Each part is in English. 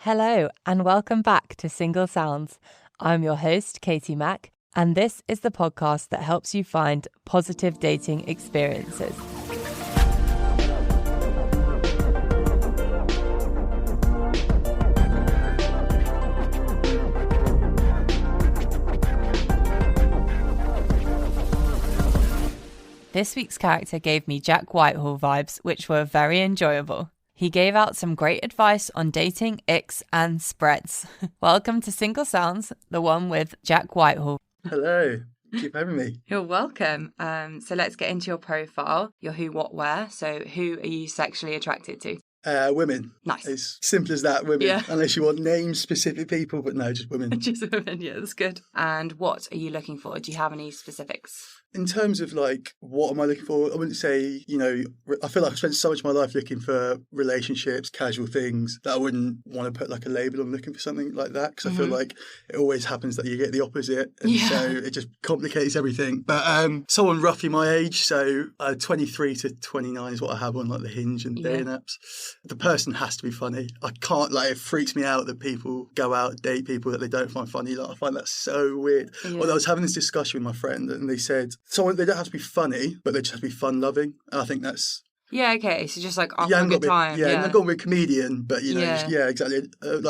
Hello, and welcome back to Single Sounds. I'm your host, Katie Mack, and this is the podcast that helps you find positive dating experiences. This week's character gave me Jack Whitehall vibes, which were very enjoyable. He gave out some great advice on dating, icks, and spreads. Welcome to Single Sounds, the one with Jack Whitehall. Hello. Keep having me. You're welcome. So let's get into your profile, your who, what, where. So who are you sexually attracted to? Women. Nice. It's simple as that, women. Yeah. Unless you want names, specific people, but no, just women. Just women, yeah, that's good. And what are you looking for? Do you have any specifics? In terms of what am I looking for? I wouldn't say, I feel like I've spent so much of my life looking for relationships, casual things, that I wouldn't want to put a label on looking for something like that, because I feel like it always happens that you get the opposite. And so it just complicates everything. But someone roughly my age, so 23 to 29 is what I have on the Hinge and dating apps. The person has to be funny. I can't, it freaks me out that people go out, date people that they don't find funny. I find that so weird. Yeah. Well, I was having this discussion with my friend and they said, they don't have to be funny, but they just have to be fun-loving. And I think that's... Yeah, okay. So just have a good time. Yeah, not going to be a comedian, but, exactly.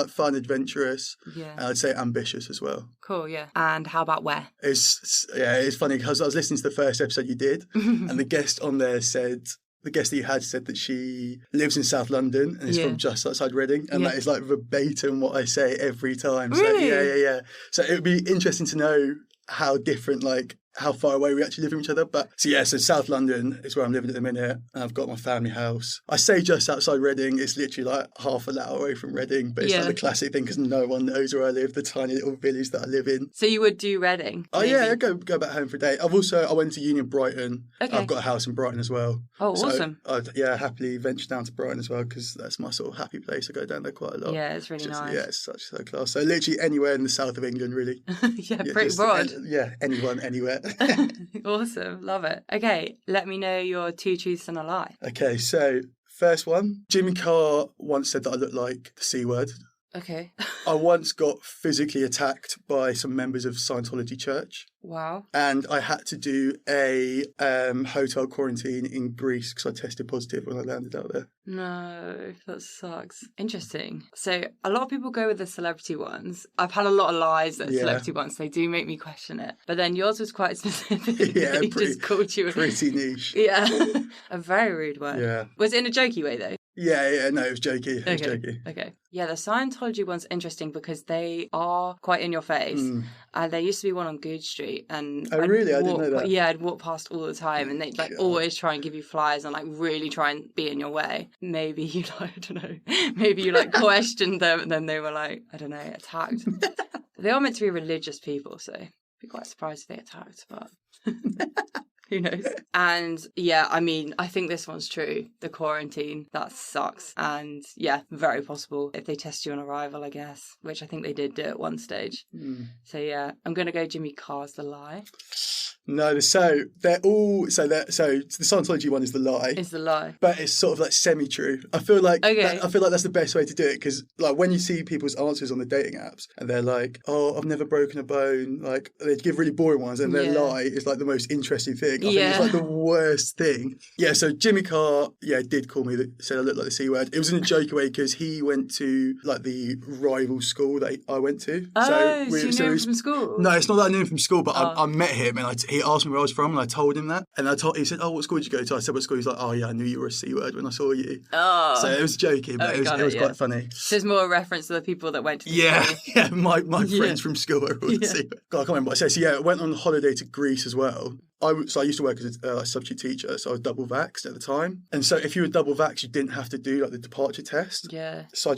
Fun, adventurous. Yeah. And I'd say ambitious as well. Cool, yeah. And how about where? It's funny because I was listening to the first episode you did, and the guest on there said... The guest that you had said that she lives in South London and is from just outside Reading. And that is verbatim what I say every time. Really? So, yeah. So it would be interesting to know how different, how far away we actually live from each other. But so South London is where I'm living at the minute. And I've got my family house. I say just outside Reading. It's literally half an hour away from Reading. But it's the classic thing because no one knows where I live, the tiny little village that I live in. So you would do Reading? Oh, yeah, I'd go back home for a day. I went to uni in Brighton. Okay. I've got a house in Brighton as well. Oh, awesome. I'd happily venture down to Brighton as well because that's my sort of happy place. I go down there quite a lot. Yeah, it's really nice. Yeah, it's so class. So literally anywhere in the south of England, really. Pretty broad. Anyone, anywhere. Awesome. Love it. Okay, let me know your two truths and a lie. Okay, so first one. Jimmy Carr once said that I look like the C word. Okay. I once got physically attacked by some members of Scientology Church. Wow. And I had to do a hotel quarantine in Greece because I tested positive when I landed out there. No, that sucks. Interesting. So a lot of people go with the celebrity ones. I've had a lot of lies that celebrity ones. They do make me question it. But then yours was quite specific. Yeah, just called you pretty niche. Yeah. A very rude one. Yeah. Was it in a jokey way though? Yeah, no, it was jokey. Okay. Yeah, the Scientology one's interesting because they are quite in your face. There used to be one on Good Street. And oh, really? I didn't know that. Yeah, I'd walk past all the time and they'd always try and give you flyers and really try and be in your way. Maybe you, I don't know, maybe you questioned them and then they were attacked. They are meant to be religious people, so I'd be quite surprised if they attacked, but... Who knows? And I think this one's true. The quarantine, that sucks. And very possible if they test you on arrival, I guess, which I think they did do at one stage. So I'm going to go Jimmy Carr's the lie. No, they're all the Scientology one is the lie. It's the lie, but it's sort of semi-true. I feel like that's the best way to do it because when you see people's answers on the dating apps and they're like, "Oh, I've never broken a bone," they give really boring ones, and their lie is the most interesting thing. I think it's the worst thing. Yeah, so Jimmy Carr, did call me said I looked like the C word. It was in a jokey way because he went to the rival school that I went to. Oh, so you knew him from school? No, it's not that I knew him from school, but I met him and he asked me where I was from and I told him that. And he said, "Oh, what school did you go to?" I said, "What school?" He's like, "Oh, yeah, I knew you were a C word when I saw you." Oh. So it was joking, but it was quite funny. So it's more a reference to the people that went to the school. Yeah, my friends from school are all the C word. God, I can't remember what I said. So I went on holiday to Greece as well. I used to work as a substitute teacher, so I was double vaxxed at the time. And so if you were double vaxxed, you didn't have to do the departure test. Yeah. So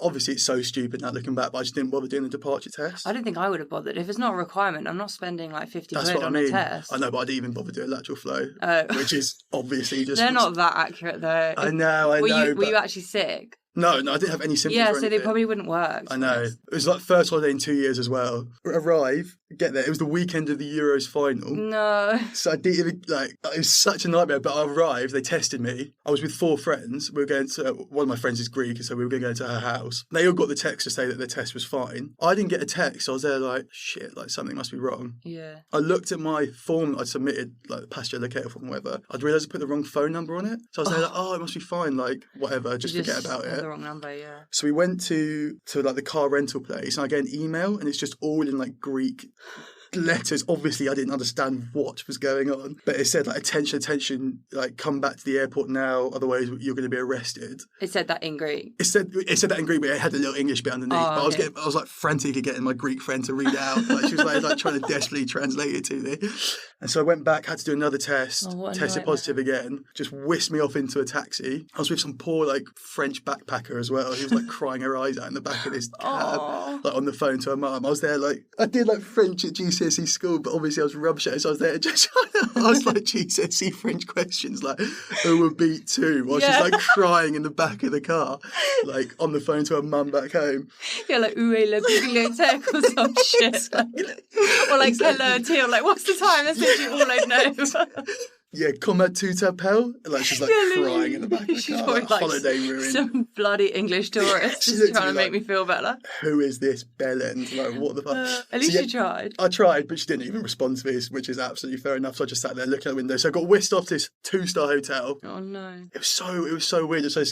obviously it's so stupid now looking back, but I just didn't bother doing the departure test. I don't think I would have bothered. If it's not a requirement, I'm not spending 50 quid on a test. I know, but I didn't even bother doing lateral flow, which is obviously just... They're not that accurate though. I know. Were you actually sick? No, I didn't have any symptoms. Yeah, so they probably wouldn't work. I know. It was first holiday in 2 years as well. Arrive, get there. It was the weekend of the Euros final. No. So I didn't even, like, it was such a nightmare. But I arrived, they tested me. I was with 4 friends. We were going to, one of my friends is Greek, so we were going to go to her house. They all got the text to say that their test was fine. I didn't get a text. So I was there like, shit, like something must be wrong. Yeah. I looked at my form that I'd submitted, like the passenger locator form, whatever. I'd realised I put the wrong phone number on it. So I was there like, oh, it must be fine, like, whatever, just forget about it. The wrong number, yeah. So we went to like the car rental place, and I get an email, and it's just all in like Greek letters. Obviously I didn't understand what was going on, but it said like, attention, like, come back to the airport now, otherwise you're going to be arrested. It said that in Greek. It said that in Greek, but it had a little English bit underneath. Oh, but I was like frantically getting my Greek friend to read it out. Like, she was like trying to desperately translate it to me. And so I went back, had to do another test, tested positive again, just whisked me off into a taxi. I was with some poor like French backpacker as well. He was like crying her eyes out in the back of his cab, like on the phone to her mum. I was there like, I did like French at GCSE school, but obviously I was rubbish at it, so I was there just trying to ask like GCSE French questions, like who would beat 2, while she's like crying in the back of the car, like on the phone to her mum back home. Yeah, like où est la bibliothèque or some shit. Or like hello Teal, like what's the time? That's literally all I know. Yeah, comment tu t'appelles? Like, she's like crying in the back of the car, like, holiday ruin. Some bloody English tourist just trying to make me feel better. Who is this bellend? Like, what the fuck? At least you tried. I tried, but she didn't even respond to me, which is absolutely fair enough. So I just sat there looking out the window. So I got whisked off to this 2-star hotel. Oh no. It was so weird. It was so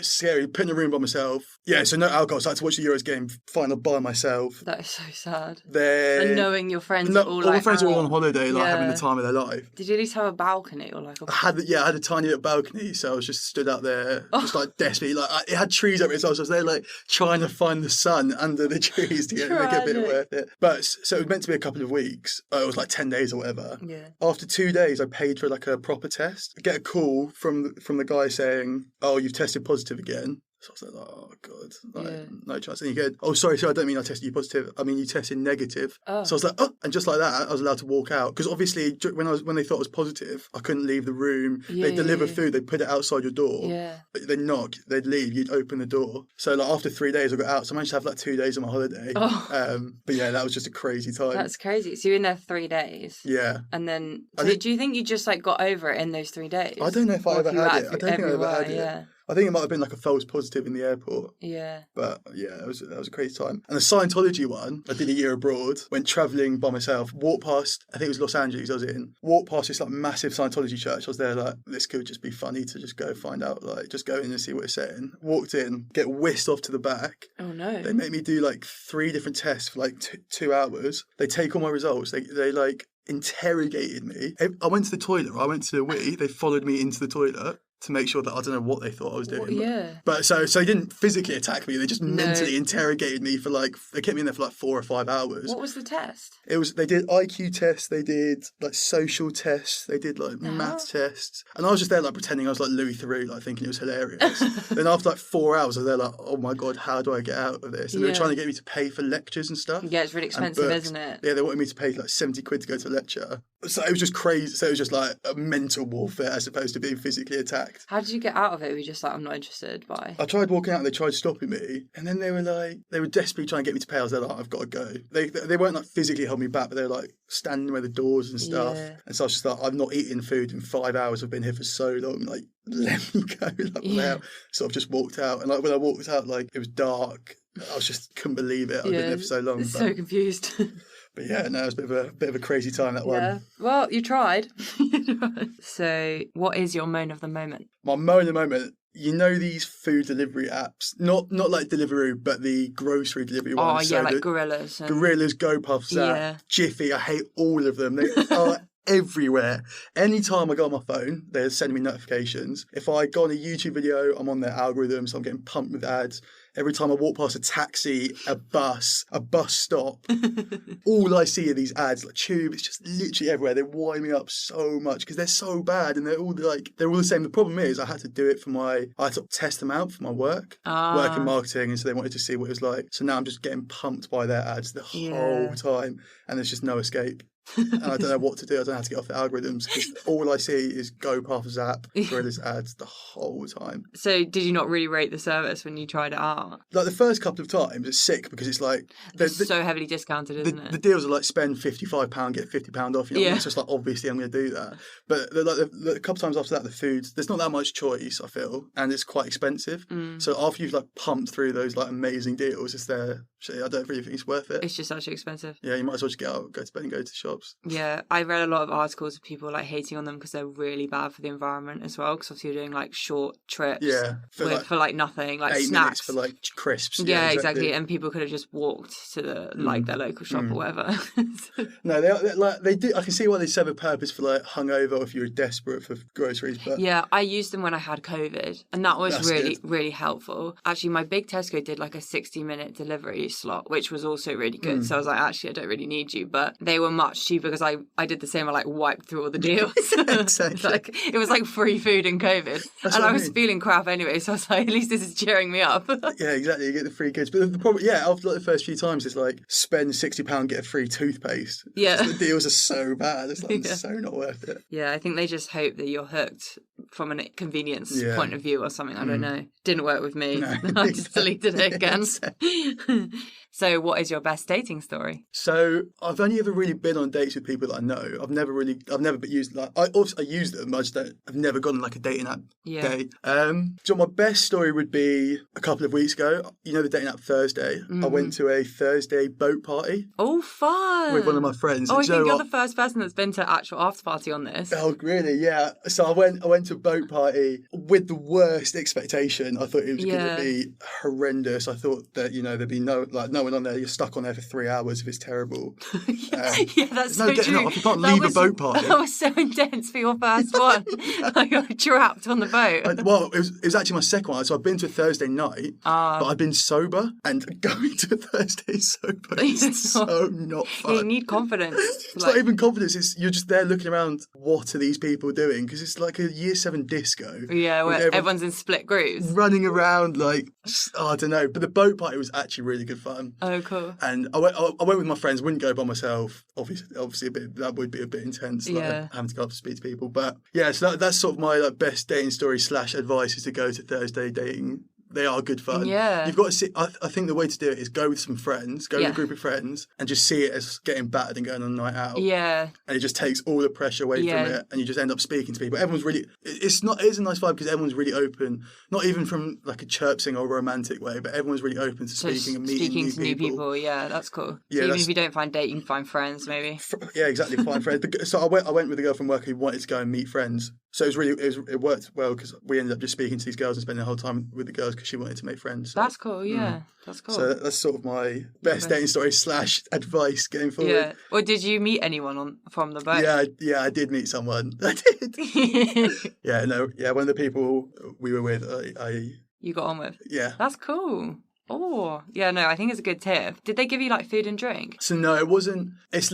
scary. Put in a room by myself. Yeah, so no alcohol. So I had to watch the Euros game final by myself. That is so sad. And knowing your friends are all my friends are all on holiday, like having the time of their life. Did you at least have a balcony or like I had a tiny little balcony, so I was just stood out there, just like desperately, like it had trees over it, so I was there like trying to find the sun under the trees to make it a bit worth it. But so it was meant to be a couple of weeks. It was like 10 days or whatever. Yeah. After 2 days, I paid for like a proper test. I get a call from the guy saying, "Oh, you've tested positive again." So I was like, oh, God, no chance. And he goes, oh, sorry, I don't mean I tested you positive. I mean, you tested negative. Oh. So I was like, oh, and just like that, I was allowed to walk out. Because obviously, when they thought I was positive, I couldn't leave the room. They'd deliver food, they'd put it outside your door. Yeah. They'd knock, they'd leave, you'd open the door. So like after 3 days, I got out. So I managed to have like 2 days on my holiday. Oh. But yeah, that was just a crazy time. That's crazy. So you were in there 3 days. Yeah. And then, so do you think you just like got over it in those 3 days? I don't know if I ever had it. I don't think I ever had it. Yeah. I think it might have been like a false positive in the airport. Yeah. But yeah, that was a crazy time. And the Scientology one, I did a year abroad, went travelling by myself, walked past, I think it was Los Angeles I was in, walked past this like massive Scientology church. I was there like, this could just be funny to just go find out, like just go in and see what it's saying. Walked in, get whisked off to the back. Oh no. They made me do like 3 different tests for like 2 hours. They take all my results. They like interrogated me. I went to the toilet, I went to the wee, they followed me into the toilet to make sure that I don't know what they thought I was doing. But so they didn't physically attack me, they just mentally interrogated me for like, they kept me in there for like 4 or 5 hours. What was the test? They did IQ tests, they did like social tests, they did like maths tests. And I was just there like pretending I was like Louis Theroux, like thinking it was hilarious. Then after like 4 hours, I was there like, oh my God, how do I get out of this? And they were trying to get me to pay for lectures and stuff. Yeah, it's really expensive, isn't it? Yeah, they wanted me to pay like 70 quid to go to a lecture. So it was just crazy. So it was just like a mental warfare as opposed to being physically attacked. How did you get out of it? Were you just like, I'm not interested? Bye. I tried walking out and they tried stopping me. And then they were desperately trying to get me to pay. I was like, I've got to go. They weren't like physically holding me back, but they were like standing by the doors and stuff. Yeah. And so I was just like, I've not eaten food in 5 hours. I've been here for so long. Like, let me go. Like, so I've just walked out. And like when I walked out, like it was dark. I was just couldn't believe it. I've been there for so long. So confused. But yeah, no, it was a bit of a crazy time, that one. Well, you tried. So what is your moan of the moment? My moan of the moment, you know these food delivery apps, not like Deliveroo, but the grocery delivery ones. Oh yeah, so like Gorillas. Gorillas, GoPuff, Jiffy, I hate all of them. They are everywhere. Anytime I go on my phone, they're sending me notifications. If I go on a YouTube video, I'm on their algorithm, so I'm getting pumped with ads. Every time I walk past a taxi, a bus stop, all I see are these ads, like Tube. It's just literally everywhere. They wind me up so much because they're so bad and they're all the same. The problem is I had to do it I had to test them out for my work in marketing, and so they wanted to see what it was like. So now I'm just getting pumped by their ads the whole time, and there's just no escape. And I don't know what to do. I don't know how to get off the algorithms because all I see is GoPuff, Zap, Gorillas ads the whole time. So did you not really rate the service when you tried it out? Like the first couple of times, it's sick because it's like It's so heavily discounted, isn't it? The deals are like spend £55, get £50 off. You know? It's just like obviously I'm going to do that. But the couple of times after that, the food, there's not that much choice, I feel, and it's quite expensive. So after you've like pumped through those like amazing deals, it's there. I don't really think it's worth it. It's just actually expensive. Yeah, you might as well just get out, go to bed and go to shops. Yeah, I read a lot of articles of people like hating on them because they're really bad for the environment as well. Because obviously you're doing like short trips. Yeah, for like nothing, like 8 snacks minutes for like crisps. Yeah, exactly. And people could have just walked to the like their local shop or whatever. No, they do. I can see why they serve a purpose for like hungover or if you were desperate for groceries. But yeah, I used them when I had COVID, and that was really good. really helpful. Actually, my big Tesco did like a 60-minute delivery slot, which was also really good. So I was like, actually, I don't really need you, but they were much cheaper because I did the same. I like wiped through all the deals. Exactly. Like it was like free food in COVID, and I was feeling crap anyway. So I was like, at least this is cheering me up. Yeah, exactly. You get the free goods, but the problem, after like the first few times, it's like spend £60, get a free toothpaste. Yeah, the deals are so bad. It's like so not worth it. Yeah, I think they just hope that you're hooked from a convenience point of view or something. I don't know. Didn't work with me. No, I just deleted it again. So what is your best dating story? So I've only ever really been on dates with people that I know. I've never been used, like, I use them, I've never gone on like a dating app date. So my best story would be a couple of weeks ago. You know the dating app Thursday? I went to a Thursday boat party. Oh, fun. With one of my friends. Oh, I think you're the first person that's been to actual after party on this. Oh, really? Yeah. So I went to a boat party with the worst expectation. I thought it was going to be horrendous. I thought that, there'd be no one on there. You're stuck on there for 3 hours if it's terrible. That's so getting true. Off. You can't leave a boat party. That was so intense for your first one. Like you're trapped on the boat. It was actually my second one. So I've been to a Thursday night, but I've been sober, and going to a Thursday sober is so not fun. You need confidence. It's not even confidence. You're just there looking around. What are these people doing? Because it's like a Year 7 disco. Yeah, where everyone's in split groups, running around like I don't know. But the boat party was actually really good fun. Oh, cool. And I went with my friends. Wouldn't go by myself. Obviously, that would be a bit intense. Having to go up to speak to people. But yeah, so that's sort of my best dating story / advice is to go to Thursday dating. They are good fun. Yeah. You've got to see, I think the way to do it is go with some friends, go with a group of friends, and just see it as getting battered and going on a night out. Yeah. And it just takes all the pressure away from it, and you just end up speaking to people. Everyone's really, it is a nice vibe because everyone's really open, not even from like a chirping or romantic way, but everyone's really open to speaking and meeting new people. Yeah, that's cool. Yeah, so even if you don't find date, you can find friends maybe. Yeah, exactly, find friends. So I went with a girl from work who wanted to go and meet friends. So it worked well because we ended up just speaking to these girls and spending the whole time with the girls because she wanted to make friends. So. That's cool, yeah. That's cool. So that's sort of my best dating story / advice going forward. Yeah. Or did you meet anyone from the boat? Yeah, I did meet someone. I did. One of the people we were with, You got on with? Yeah. That's cool. Oh, yeah, no, I think it's a good tip. Did they give you like food and drink? So no, it wasn't. It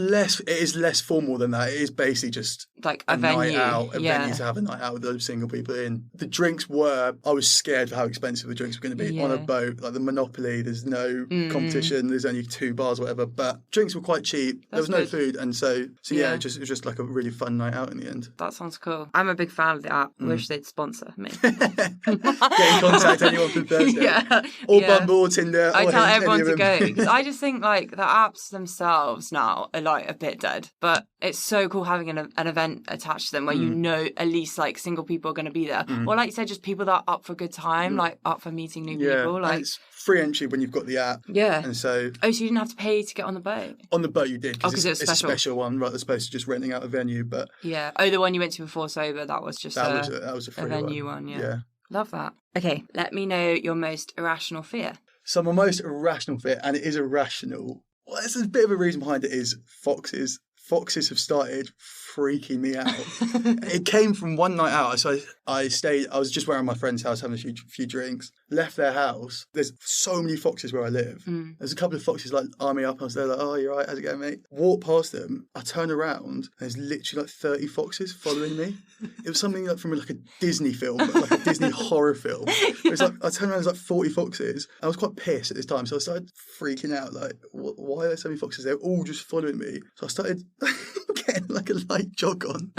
is less formal than that. It is basically just like a venue. Night out, venue to have a night out with those single people in. The drinks I was scared for how expensive the drinks were going to be on a boat. Like the Monopoly, there's no competition. There's only 2 bars or whatever, but drinks were quite cheap. There was no food. And so it was just like a really fun night out in the end. That sounds cool. I'm a big fan of the app. Wish they'd sponsor me. Get in contact anyone from Thursday. Or Bumble. Tinder. I tell everyone to go because I just think like the apps themselves now are like a bit dead, but it's so cool having an event attached to them where at least like single people are going to be there, or like you said, just people that are up for a good time, like up for meeting new people. Like and it's free entry when you've got the app. Yeah, and so so you didn't have to pay to get on the boat. On the boat you did because it's a special one, right? As opposed to just renting out a venue, but the one you went to before sober, that was just that was a free venue one. Yeah. Love that. Okay, let me know your most irrational fear. So my most irrational fear, and it is irrational, there's a bit of a reason behind it, is foxes. Foxes have started freaking me out. It came from one night out. So I was just around my friend's house having a few drinks, left their house. There's so many foxes where I live. There's a couple of foxes like eyeing me up. I was there like, oh, you're right, how's it going, mate? Walk past them. I turn around. There's literally like 30 foxes following me. It was something like from like a Disney film, like a Disney horror film. It was like, I turned around, there's like 40 foxes. I was quite pissed at this time. So I started freaking out, like, why are there so many foxes? They're all just following me. So I started getting like a light jog on.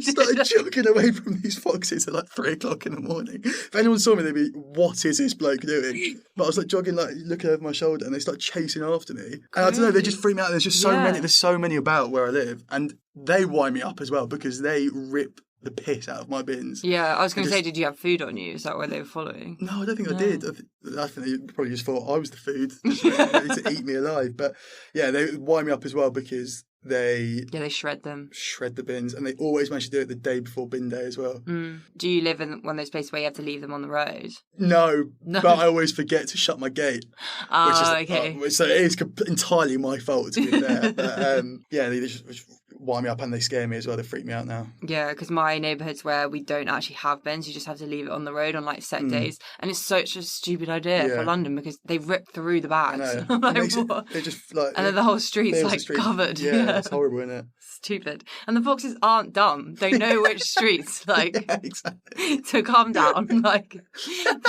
Started jogging away from these foxes at like 3 o'clock in the morning. If anyone saw me, they'd be, what is this bloke doing? But I was like jogging, like looking over my shoulder, and they start chasing after me. And I don't know, they just freak me out. There's just there's so many about where I live. And they wind me up as well because they rip the piss out of my bins. Yeah, I was going to say, did you have food on you? Is that where they were following? No, I don't think I did. I think they probably just thought I was the food, just ready to eat me alive. But yeah, they wind me up as well because they shred them. Shred the bins, and they always manage to do it the day before bin day as well. Do you live in one of those places where you have to leave them on the road? No, but I always forget to shut my gate. Okay. So it is entirely my fault, to be fair. But they just wind me up and they scare me as well. They freak me out now. Yeah, because my neighbourhood's where we don't actually have bins. You just have to leave it on the road on like set days. And it's such a stupid idea for London because they rip through the bags. I know. What? Just like, and then the whole street's like covered. Yeah, it's horrible, isn't it? Stupid. And the foxes aren't dumb. They know which streets exactly. to calm down. Like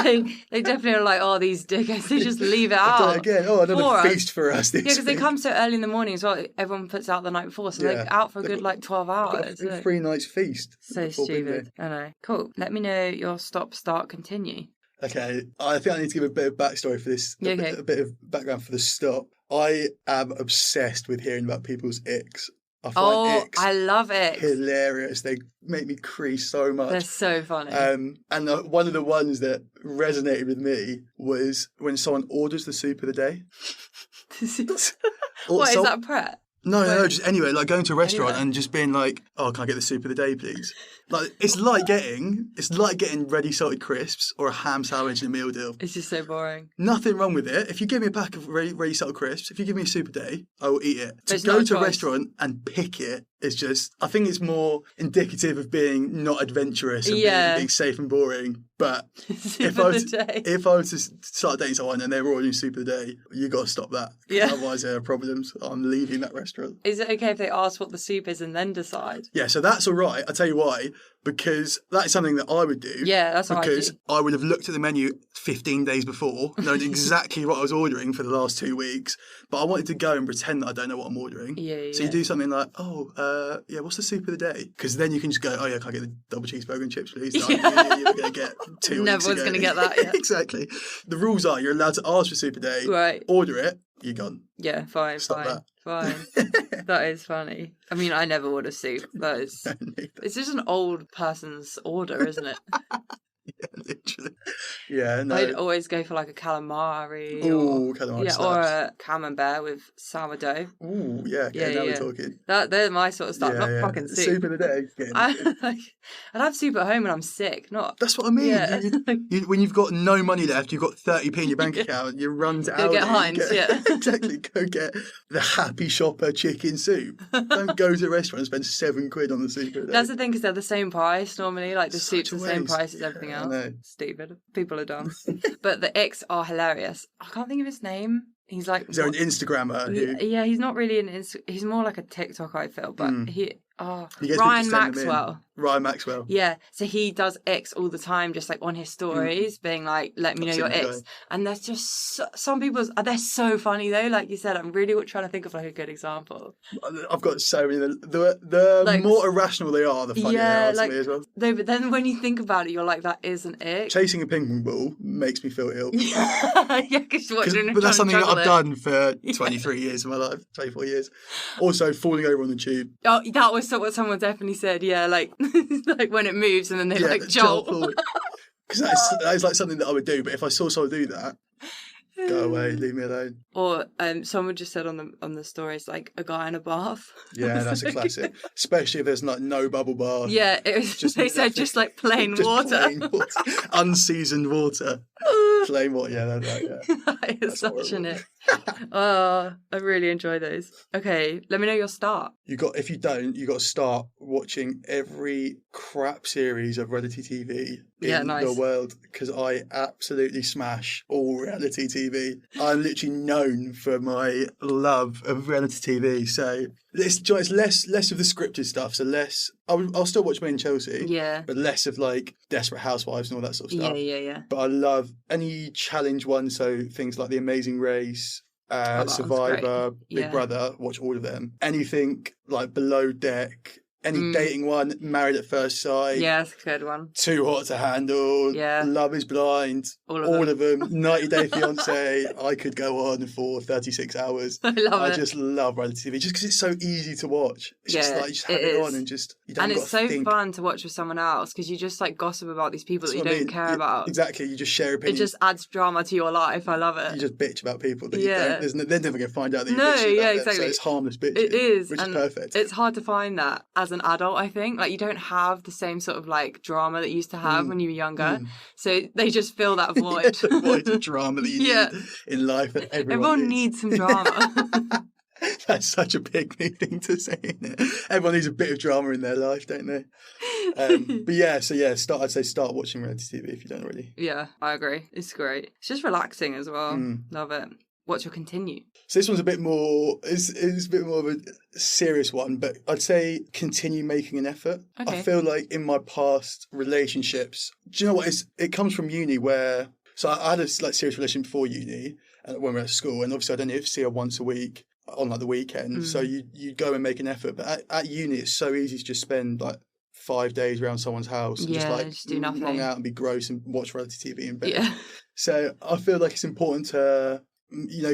they definitely are like, oh, these dickheads, they just leave it out. Again, another feast for us this because they come so early in the morning as well. Everyone puts out the night before, so they're out for a good 12 hours. 3 nights feast. So stupid. I know. Cool. Let me know your stop, start, continue. Okay, I think I need to give a bit of backstory for this, a bit of background for the stop. I am obsessed with hearing about people's icks. I find icks I love icks. hilarious. They make me crease so much. They're so funny. And one of the ones that resonated with me was when someone orders the soup of the day. What, is that Pret? No, just anyway, like going to a restaurant and just being like, oh, can I get the soup of the day, please? Like, it's like getting ready salted crisps or a ham sandwich in a meal deal. It's just so boring. Nothing wrong with it. If you give me a pack of ready salted crisps, if you give me a soup a day, I will eat it. To go to a restaurant and pick it is just, I think it's more indicative of being not adventurous and being safe and boring. But if I was to start dating someone and they were ordering soup of the day, you got to stop that. Yeah. Otherwise there are problems. I'm leaving that restaurant. Is it okay if they ask what the soup is and then decide? Yeah, so that's all right. I'll tell you why. Because that is something that I would do. Yeah, that's what I do. Because I would have looked at the menu 15 days before, known exactly what I was ordering for the last 2 weeks, but I wanted to go and pretend that I don't know what I'm ordering. Yeah. So you do something like, what's the soup of the day? Because then you can just go, can I get the double cheeseburger and chips, please? You're going to get 2 weeks Never was going to get that, yeah. Exactly. The rules are you're allowed to ask for soup a day, order it, you're gone. Yeah, fine. That is funny. I mean, I never order soup. It's just an old person's order, isn't it? Yeah, literally. Yeah, no. I'd always go for like a calamari. Ooh, calamari slaps. Or a camembert with sourdough. Ooh, yeah. Now we're talking. They're my sort of stuff, not fucking soup. Soup of the day. I'd have soup at home when I'm sick, not... That's what I mean. Yeah. When you've got no money left, you've got 30p in your bank account, you run to Aldi. Go get Heinz, Exactly. Go get the Happy Shopper chicken soup. Don't go to a restaurant and spend £7 on the soup of the day. That's the thing, because they're the same price normally. Like the soup's the same price as everything else. Stupid. People are dumb. But the icks are hilarious. I can't think of his name. He's like... Is there an Instagrammer? Yeah, he's not really he's more like a TikTok, I feel. But Ryan Maxwell. Ryan Maxwell. Yeah, so he does X all the time, just like on his stories, being like, let me know your X. And there's just some people, they're so funny though, like you said. I'm really trying to think of like a good example. I've got so many. The like, more irrational they are, the funnier they are to me as well. No, but then when you think about it, you're like, that is an ick. Chasing a ping pong ball makes me feel ill. But that's something that I've done for 23 years of my life, 24 years. Also, falling over on the tube. Oh, that was what someone definitely said, yeah, like like when it moves and then they like jolt. Because that is like something that I would do, but if I saw someone do that, go away, leave me alone. Or someone just said on the stories, like a guy in a bath. Yeah, that's a classic. Especially if there's like no bubble bath. Yeah, it was. They said just like plain water. Unseasoned water. Plain water, yeah, that's right. Yeah. That is such an ick. I really enjoy those. Okay, let me know your start. If you don't, you got to start watching every crap series of reality TV in the world, because I absolutely smash all reality TV. I'm literally known for my love of reality TV. So it's less of the scripted stuff. So less. I'll still watch Made in Chelsea. Yeah. But less of like Desperate Housewives and all that sort of stuff. Yeah. But I love any challenge ones. So things like The Amazing Race. that one's Survivor, great. Big Brother, watch all of them. Anything like Below Deck, any dating one, Married at First Sight. Yeah, that's a good one. Too Hot to Handle. Yeah. Love is Blind. All of them. 90 Day Fiance. I could go on for 36 hours. I just love reality TV just because it's so easy to watch. It's just like you just have it on and just you don't. And it's so think. fun to watch with someone else because you just like gossip about these people that you don't care about. Exactly, you just share opinions. It just adds drama to your life. I love it. You just bitch about people that you don't. They're never going to find out that you no, bitch about exactly. them, so it's harmless bitching. It is, which and is perfect. It's hard to find that as an adult. I think like you don't have the same sort of like drama that you used to have when you were younger, so they just fill that void. The void of drama that you need in life. That everyone needs some drama. That's such a big thing to say, isn't it? Everyone needs a bit of drama in their life, don't they? But yeah, so yeah, I'd say start watching reality TV if you don't already. Yeah, I agree. It's great. It's just relaxing as well. Love it. What's your continue? So this one's a bit more, it's a bit more of a serious one, but I'd say continue making an effort. Okay. I feel like in my past relationships, do you know what? It comes from uni where, so I had a like serious relationship before uni when we were at school, and obviously I don't see her once a week on like the weekend. So you go and make an effort, but at uni it's so easy to just spend like 5 days around someone's house and just do nothing, hang out and be gross and watch reality TV in bed. Yeah. So I feel like it's important to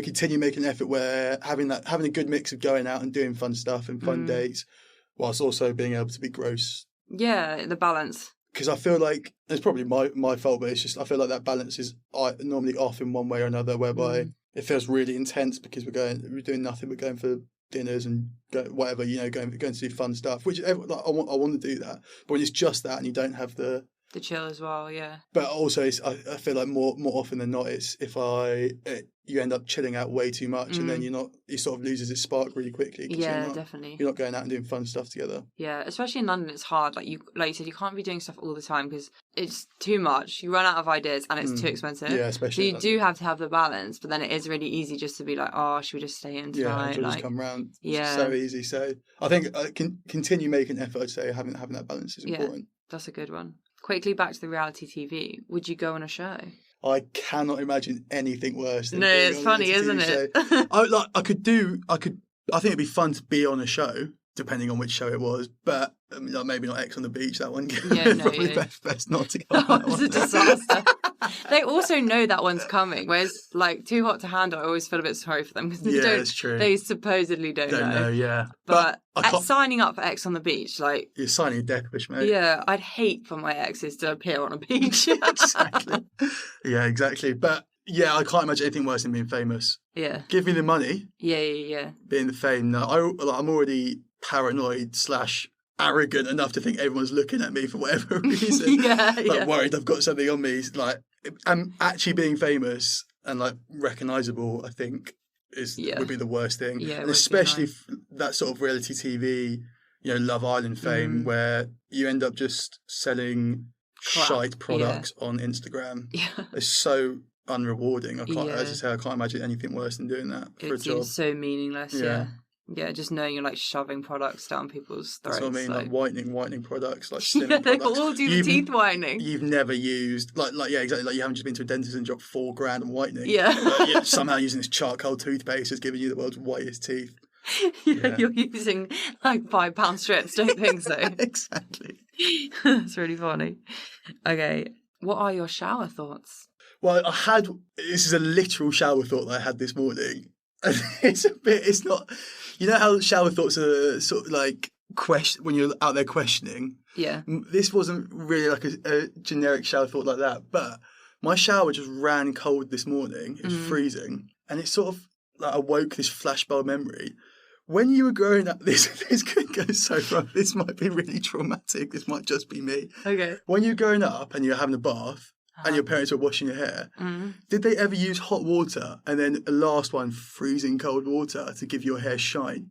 continue making an effort where having a good mix of going out and doing fun stuff and fun dates, whilst also being able to be gross. Yeah, the balance. Because I feel like it's probably my fault, but it's just I feel like that balance is normally off in one way or another, whereby it feels really intense because we're doing nothing, we're going for dinners and whatever, going to do fun stuff, which I want to do that, but when it's just that and you don't have the chill as well, yeah. But also, I feel like more often than not, it's if you end up chilling out way too much, and then you sort of loses its spark really quickly. Yeah, definitely. You're not going out and doing fun stuff together. Yeah, especially in London, it's hard. Like you said, you can't be doing stuff all the time because it's too much. You run out of ideas, and it's too expensive. Yeah, especially. So you do have to have the balance, but then it is really easy just to be like, oh, should we just stay in tonight? Yeah, just come round. Yeah, it's so easy. So I think continue making effort. I'd say having that balance is important. That's a good one. Quickly back to the reality TV. Would you go on a show? I cannot imagine anything worse than no, it's funny, isn't it? I think it'd be fun to be on a show, depending on which show it was, but maybe not X on the Beach, that one. Yeah, no, probably best not to go on that one. It's a disaster. They also know that one's coming, whereas like Too Hot to Handle, I always feel a bit sorry for them because that's true. They supposedly don't know. Yeah. But signing up for X on the Beach, like... You're signing a deathwish, mate. Yeah, I'd hate for my exes to appear on a beach. Exactly. Yeah, exactly. But yeah, I can't imagine anything worse than being famous. Yeah. Give me the money. Yeah. Being the fame. No, I'm already paranoid / arrogant enough to think everyone's looking at me for whatever reason. Worried I've got something on me. Like, I'm actually being famous and like recognisable, I think would be the worst thing. Yeah, and especially that sort of reality TV, Love Island fame, where you end up just selling shite products on Instagram. Yeah. It's so unrewarding. As I say, I can't imagine anything worse than doing that for a job. It seems so meaningless. Yeah, just knowing you're like shoving products down people's throats. That's what I mean, like whitening products, like slimming they products. all do the teeth whitening. You've never used, exactly, like you haven't just been to a dentist and dropped $4,000 on whitening. Yeah. You're somehow using this charcoal toothpaste has given you the world's whitest teeth. Yeah. You're using like £5 strips, don't think so. Exactly. That's really funny. Okay, what are your shower thoughts? Well, this is a literal shower thought that I had this morning. It's not, how shower thoughts are sort of like when you're out there questioning. Yeah. This wasn't really like a generic shower thought like that, but my shower just ran cold this morning. It was freezing, and it sort of like awoke this flashbulb memory. When you were growing up, this could go so wrong. This might be really traumatic. This might just be me. Okay. When you're growing up and you're having a bath, and your parents were washing your hair, did they ever use hot water and then a last one, freezing cold water to give your hair shine?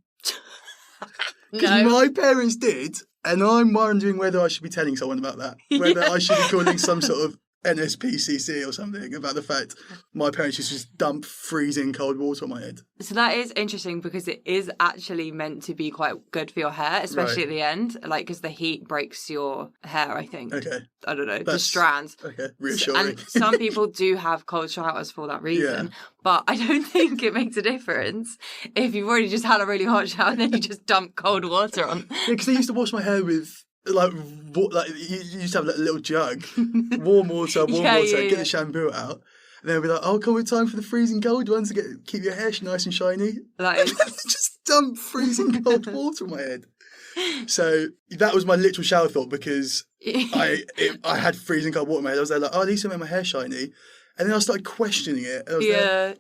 Because my parents did, and I'm wondering whether I should be telling someone about that. Whether I should be calling some sort of NSPCC or something about the fact my parents used to just dump freezing cold water on my head. So that is interesting because it is actually meant to be quite good for your hair, especially at the end, like because the heat breaks your hair, I think. Okay. I don't know, the strands. Okay, reassuring. And some people do have cold showers for that reason, but I don't think it makes a difference if you've already just had a really hot shower and then you just dump cold water on. Yeah, because I used to wash my hair with like you used to have a little jug, warm water, get the shampoo out. And they'll be like, "Oh, come with time for the freezing cold ones to keep your hair nice and shiny." That is just dump freezing cold water on my head. So that was my literal shower thought because I had freezing cold water on my head. I was there like, "Oh, at least I made my hair shiny." And then I started questioning it. And I was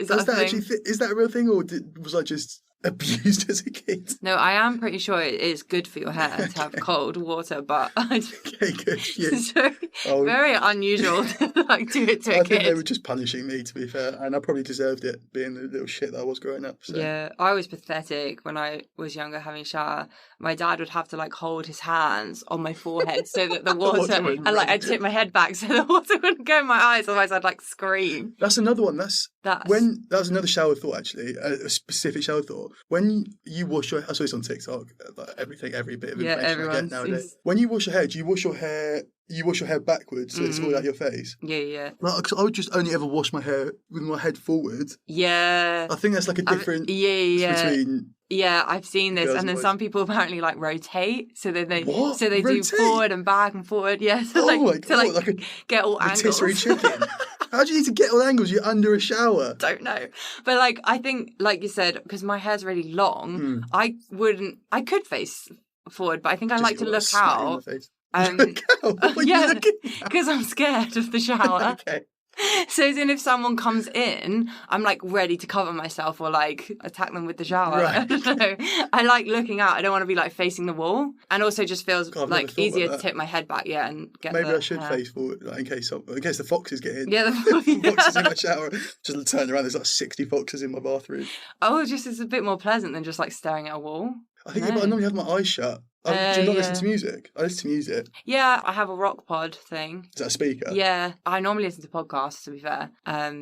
is that a real thing, or was I just abused as a kid? No, I am pretty sure it is good for your hair to have cold water, but okay, good. Yeah. It's very unusual to like do it to a kid. I think they were just punishing me, to be fair, and I probably deserved it, being the little shit that I was growing up. So. Yeah, I was pathetic when I was younger having a shower. My dad would have to like hold his hands on my forehead so that the water and like I'd tip my head back so the water wouldn't go in my eyes, otherwise I'd like scream. That's another one. That was another shower thought, actually, a specific shower thought. When you wash your, I saw this on TikTok, like every bit of information I get nowadays. When you wash your hair, do you wash your hair backwards so it's all out your face? Yeah. Like, 'cause I would just only ever wash my hair with my head forward. Yeah. I think that's like a difference between. Yeah, I've seen this, and then some people apparently like rotate, so then they do forward and back and forward. Yeah, so get all angles. Rotisserie chicken. How do you need to get all angles? You're under a shower. Don't know, but like I think, like you said, because my hair's really long, I could face forward, but I think I like to look out. Yeah, because I'm scared of the shower. Okay. So then if someone comes in, I'm like ready to cover myself or like attack them with the shower. Right. I don't know. I like looking out. I don't want to be like facing the wall. And also just feels like easier to tip my head back, and get Maybe I should face forward, like, in case the foxes get in. Yeah, the foxes in my shower. Just turn around, there's like 60 foxes in my bathroom. Oh, just it's a bit more pleasant than just like staring at a wall. I think I normally have my eyes shut. Do you not listen to music? I listen to music. Yeah, I have a rock pod thing. Is that a speaker? Yeah, I normally listen to podcasts, to be fair,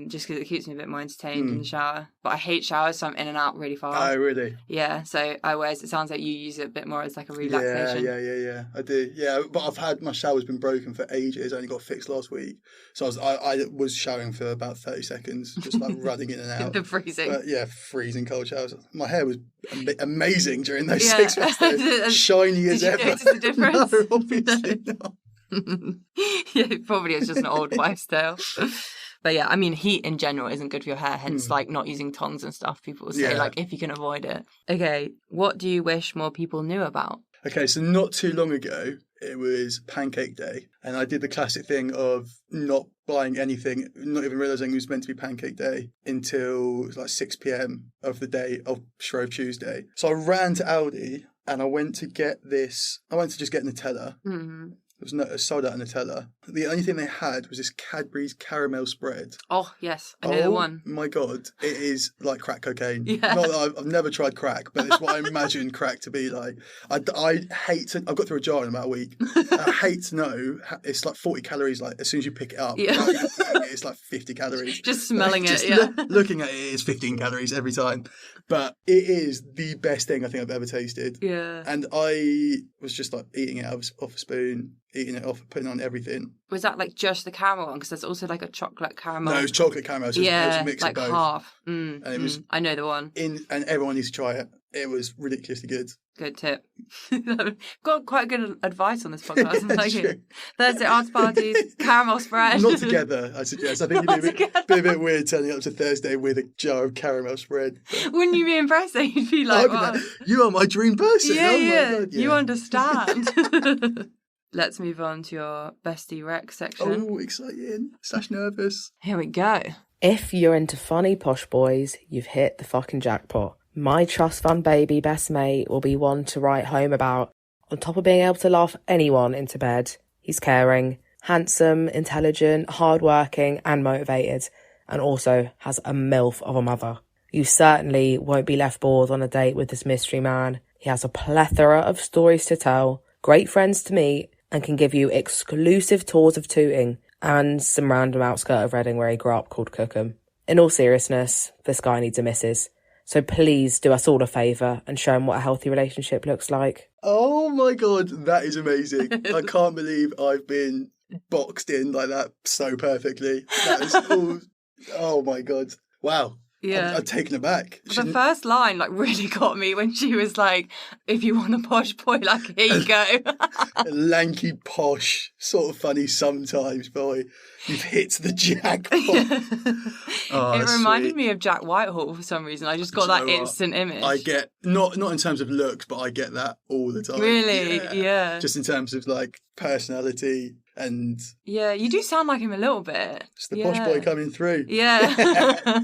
just because it keeps me a bit more entertained in the shower. But I hate showers, so I'm in and out really fast. Oh, really? Yeah, so it sounds like you use it a bit more as like a relaxation. Yeah, I do. Yeah, but my shower's been broken for ages. I only got fixed last week. So I was showering for about 30 seconds, just like running in and out. The freezing. But, freezing cold showers. My hair was amazing during those 6 months. Shiny as ever. Did you notice the difference? No, obviously not. Yeah, probably it's just an old wives' tale. But yeah, I mean, heat in general isn't good for your hair, hence like not using tongs and stuff. People will say like if you can avoid it. Okay, what do you wish more people knew about? Okay, so not too long ago, it was Pancake Day, and I did the classic thing of not buying anything, not even realising it was meant to be Pancake Day until it was like 6 p.m. of the day of Shrove Tuesday. So I ran to Aldi and I went to just get Nutella. Mm-hmm. It was sold out of Nutella. The only thing they had was this Cadbury's caramel spread. Oh, yes. I know the one. Oh, my God. It is like crack cocaine. Yeah. Not that I've never tried crack, but it's what I imagine crack to be like. I hate to... I've got through a jar in about a week. I hate to know... It's like 40 calories, like, as soon as you pick it up. Yeah. It's like 50 calories. Just smelling it, looking at it is 15 calories every time. But it is the best thing I think I've ever tasted. Yeah. And I was just like eating it off a spoon, eating it off, putting on everything. Was that like just the caramel one? Because there's also like a chocolate caramel. No, it was chocolate caramel. So it was a mix like of both. Half. And it was. I know the one. And everyone needs to try it. It was ridiculously good. Good tip. Got quite good advice on this podcast. Like it. Thursday arts parties, caramel spread. Not together, I suggest. I think it'd be a bit weird turning up to Thursday with a jar of caramel spread. Wouldn't you be impressed? You'd be like, you are my dream person. Yeah, my God, you understand. Let's move on to your bestie rec section. Oh, exciting. / nervous. Here we go. If you're into funny posh boys, you've hit the fucking jackpot. My trust fund baby best mate will be one to write home about. On top of being able to laugh anyone into bed, he's caring, handsome, intelligent, hardworking and motivated, and also has a MILF of a mother. You certainly won't be left bored on a date with this mystery man. He has a plethora of stories to tell, great friends to meet, and can give you exclusive tours of tooting and some random outskirt of Reading where he grew up called Cookham. In all seriousness, this guy needs a missus. So please do us all a favour and show him what a healthy relationship looks like. Oh my God, that is amazing. I can't believe I've been boxed in like that so perfectly. That is all... Oh my God. Wow. Yeah. I'm taken aback. The first line like really got me when she was like, if you want a posh boy, like, here you go. Lanky, posh, sort of funny sometimes, boy. You've hit the jackpot. Oh, it reminded me of Jack Whitehall for some reason. I just got that instant image. I get, not in terms of looks, but I get that all the time. Really? Yeah. Just in terms of like personality and... Yeah, you do sound like him a little bit. It's the posh boy coming through. Yeah.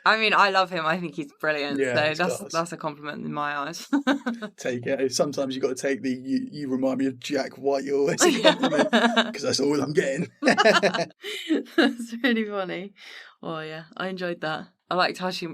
I mean, I love him. I think he's brilliant. Yeah, so that's a compliment in my eyes. Take it. Sometimes you've got to take the you remind me of Jack Whitehall as a compliment, because that's all I'm getting. That's really funny. Oh yeah, I enjoyed that. I liked how she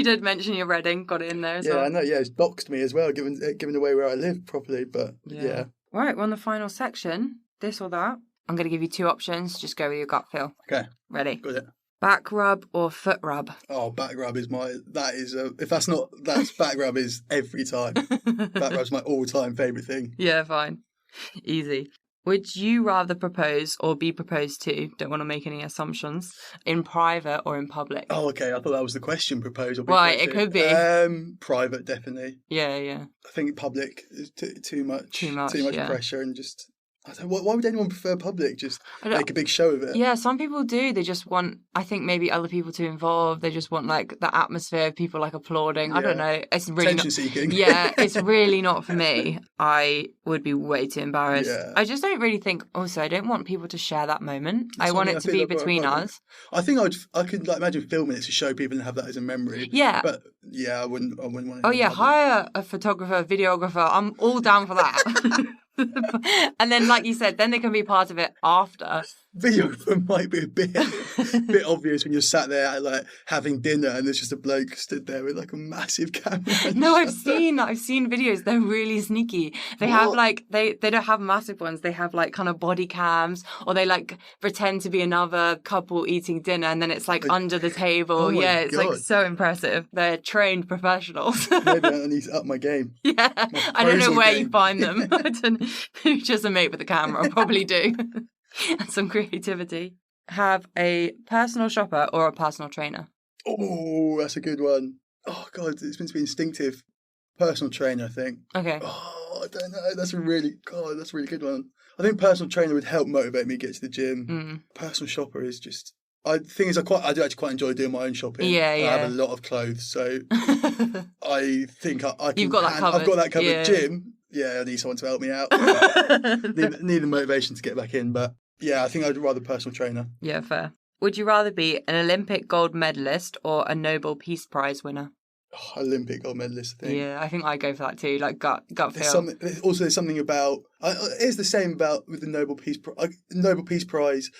did mention your Reading, got it in there as well. Yeah, I know. Yeah, it's boxed me as well, given away where I live properly. But yeah. Right, we're on the final section. This or that. I'm going to give you two options. Just go with your gut feel. Okay. Ready? Got it. Back rub or foot rub? Oh, back rub is that's back rub is every time. Back rub's my all-time favourite thing. Yeah, fine. Easy. Would you rather propose or be proposed to, don't want to make any assumptions, in private or in public? Oh, okay. I thought that was the question, propose or be Right, proposed it could be. Private, definitely. Yeah. I think public is too much yeah. pressure and just... I don't know, why would anyone prefer public? Just make a big show of it. Yeah, some people do. They just want, I think, maybe other people to involve. They just want, like, the atmosphere of people, like, applauding. Yeah. I don't know. It's really attention-seeking. Yeah, it's really not for me. I would be way too embarrassed. Yeah. I just don't really think, also, I don't want people to share that moment. I want it to be between us. I think I could like, imagine filming it to show people and have that as a memory. Yeah. But, yeah, I wouldn't want to. Oh, yeah, hire a photographer, a videographer. I'm all down for that. And then, like you said, then they can be part of it after. Videographer might be a bit obvious when you're sat there like having dinner and there's just a bloke stood there with like a massive camera. No, I've seen videos. They're really sneaky. They have like they don't have massive ones. They have like kind of body cams, or they like pretend to be another couple eating dinner, and then it's like under the table. Oh my it's God. like so impressive. They're trained professionals. Maybe I need to up my game. Yeah, I don't know where you find them. I don't know. Just a mate with a camera. I'll probably do. And some creativity. Have a personal shopper or a personal trainer? Oh, that's a good one. Oh, God, it's meant to be instinctive. Personal trainer, I think. Okay. Oh, I don't know. That's a really good one. I think personal trainer would help motivate me to get to the gym. Personal shopper is just... I do actually quite enjoy doing my own shopping. Yeah. I have a lot of clothes, so I think I can... You've got that covered. I've got that covered. Yeah. Gym, yeah, I need someone to help me out. need the motivation to get back in, but yeah, I think I'd rather personal trainer. Yeah, fair. Would you rather be an Olympic gold medalist or a Nobel Peace Prize winner? Oh, Olympic gold medalist, I think. Yeah, I think I'd go for that too, like gut feel. There's something about... It's the same about with the Nobel Peace Prize.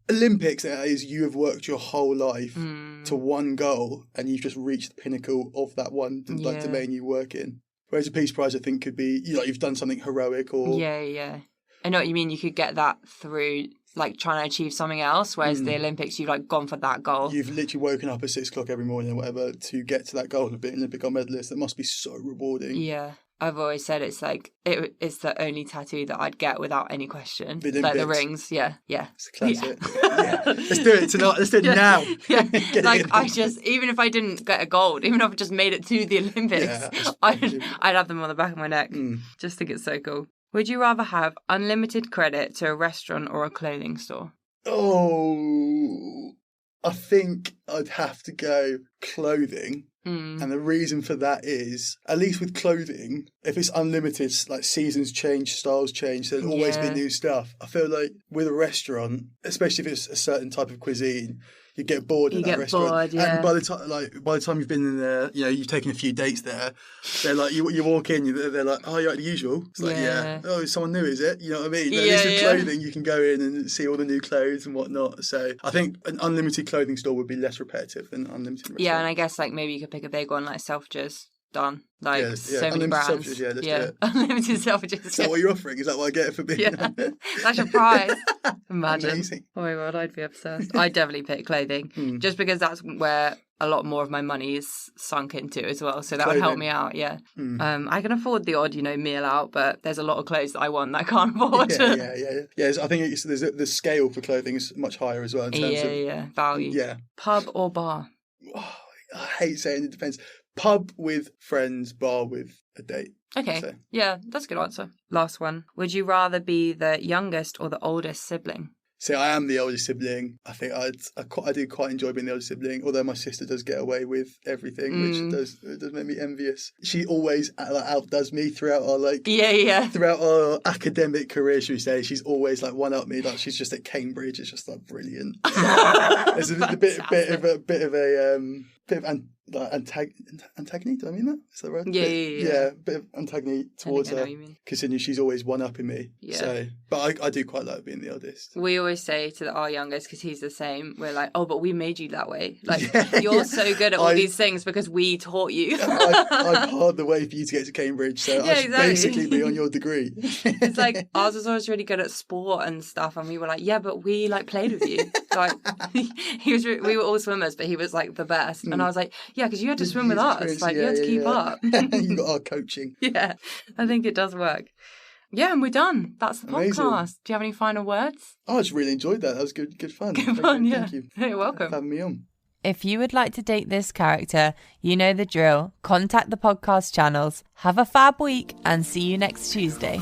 Olympics, that is, you have worked your whole life to one goal and you've just reached the pinnacle of that one domain you work in. Whereas a Peace Prize, I think, could be, you've done something heroic or... Yeah. I know what you mean. You could get that through, like, trying to achieve something else, whereas the Olympics, you've, like, gone for that goal. You've literally woken up at 6 o'clock every morning or whatever to get to that goal of being an Olympic gold medalist. That must be so rewarding. Yeah. I've always said it's like, it's the only tattoo that I'd get without any question. Like the rings. Yeah. It's a classic. Yeah. Let's do it tonight. Let's do it now. Yeah. Like, even if I didn't get a gold, even if I just made it to the Olympics, I'd have them on the back of my neck. Just think it's so cool. Would you rather have unlimited credit to a restaurant or a clothing store? Oh, I think I'd have to go clothing. And the reason for that is, at least with clothing, if it's unlimited, like seasons change, styles change, there's always be new stuff. I feel like with a restaurant, especially if it's a certain type of cuisine, you get bored in that restaurant. Bored, yeah. And by the time you've been in there, you've taken a few dates there, they're like, you walk in, they're like, oh, you're like the usual. It's like, oh, someone new, is it? You know what I mean? But at least with clothing, you can go in and see all the new clothes and whatnot. So I think an unlimited clothing store would be less repetitive than unlimited restaurant. Yeah, and I guess like maybe you could pick a big one like Selfridges. done. Like, Yeah, so many unlimited brands. selfridges, yeah, let's do it. Unlimited selfridges. Is that what you're offering? Is that what I get for being Yeah, that's your prize. Imagine. Amazing. Oh my God, I'd be obsessed. I'd definitely pick clothing, just because that's where a lot more of my money is sunk into as well. So that would help me out, yeah. I can afford the odd, meal out, but there's a lot of clothes that I want that I can't afford. Yeah. I think the scale for clothing is much higher as well in terms of value. Yeah. Pub or bar? Oh, I hate saying it depends. Pub with friends, bar with a date. Okay. So. Yeah, that's a good answer. Last one. Would you rather be the youngest or the oldest sibling? See, I am the oldest sibling. I think I do quite enjoy being the oldest sibling, although my sister does get away with everything, which does make me envious. She always outdoes me throughout our throughout our academic career, should we say. She's always one up me. Like, she's just at Cambridge. It's just brilliant. There's a bit of antagony. Do I mean that? Is that right? Yeah, a bit of antagony towards her, considering she's always one up in me. Yeah. So, but I do quite like being the eldest. We always say to our youngest, because he's the same, we're like, oh, but we made you that way. Like, you're so good at all these things because we taught you. I paved the way for you to get to Cambridge, so I should basically be on your degree. It's like, ours was always really good at sport and stuff, and we were like, yeah, but we played with you. Like, we were all swimmers, but he was the best. And I was like, yeah, because you had to swim with us. You had to keep up. You got our coaching. Yeah, I think it does work. Yeah, and we're done. That's the podcast. Amazing. Do you have any final words? I just really enjoyed that. That was good fun. Good fun, yeah. Thank you. You're welcome. For having me on. If you would like to date this character, you know the drill. Contact the podcast channels. Have a fab week and see you next Tuesday.